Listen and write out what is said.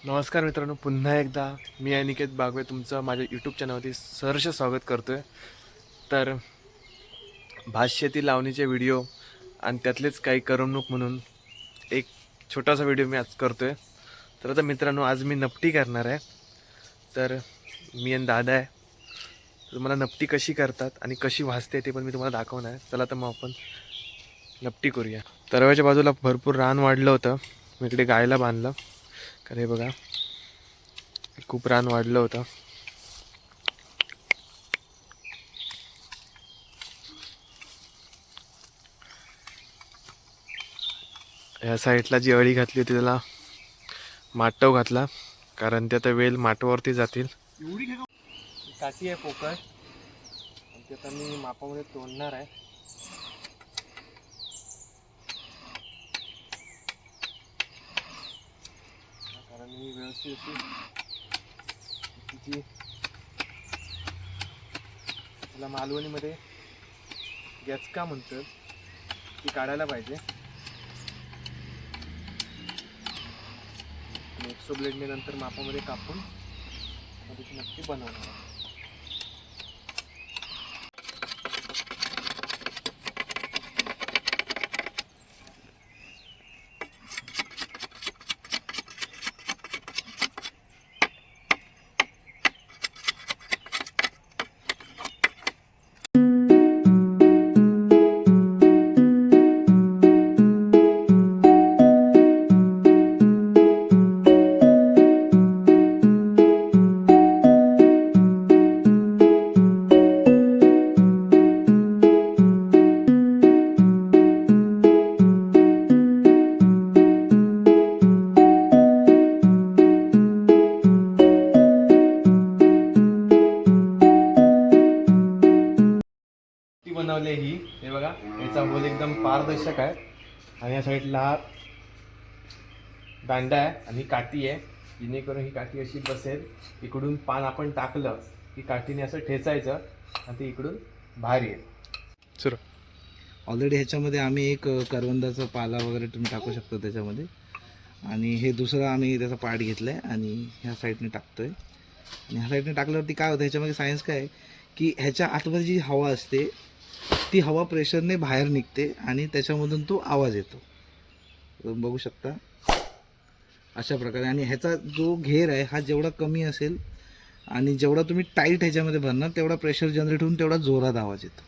नमस्कार मित्रांनो, पुन्हा एकदा मी अनिकेत बागवे तुमचं माझ्या यूट्यूब चॅनलवरती सहर्ष स्वागत करतो आहे. तर भातशेती लावणीचे व्हिडिओ आणि त्यातलेच काही करमणूक म्हणून एक छोटासा व्हिडिओ मी आज करतो आहे. तर आता मित्रांनो, आज मी नपटी करणार आहे. तर मी आणि दादा आहे. तर मला नपटी कशी करतात आणि कशी भाजते ते पण मी तुम्हाला दाखवणार आहे. चला तर मग आपण नपटी करूया. तरव्याच्या बाजूला भरपूर रान वाढलं होतं. मी इकडे गायला बांधलं. कारण हे बघा, खूप रान वाढलं होतं. ह्या साईडला जी अळी घातली होती त्याला माटव घातला, कारण ते आता वेल माटवावरती जातील. काठी आहे पोकळ, ते आता मी मापामध्ये तोडणार आहे. कारण मी व्यवस्थित तिची त्याला मालवणीमध्ये गॅचका म्हणतात ती काढायला पाहिजे. आणि एक्सो ब्लेडने नंतर मापामध्ये कापून त्याची नक्की बनवणार. बनवले ही हे बघा, याचा होल एकदम पारदर्शक आहे आणि या साईडला दांडा आहे आणि काठी आहे, जेणेकरून ही काठी अशी बसेल. इकडून पान आपण टाकलं की काठीने असं ठेचायचं आणि ते इकडून बाहेर येईल. सुरू ऑलरेडी ह्याच्यामध्ये आम्ही एक करवंदाचा पाला वगैरे तुम्ही टाकू शकता त्याच्यामध्ये. आणि हे दुसरं आम्ही त्याचा पार्ट घेतला आहे आणि ह्या साईडने टाकतोय. आणि ह्या साईडने टाकल्यावरती काय होतं, ह्याच्यामध्ये सायन्स काय आहे की ह्याच्या आतमध्ये जी हवा असते ती हवा प्रेशरने बाहेर निघते आणि त्याच्यामधून तो आवाज येतो. बघू शकता अशा प्रकारे. आणि ह्याचा जो घेर आहे हा जेवढा कमी असेल आणि जेवढा तुम्ही टाईट ह्याच्यामध्ये भरणार तेवढा प्रेशर जनरेट होऊन तेवढा जोरात आवाज येतो.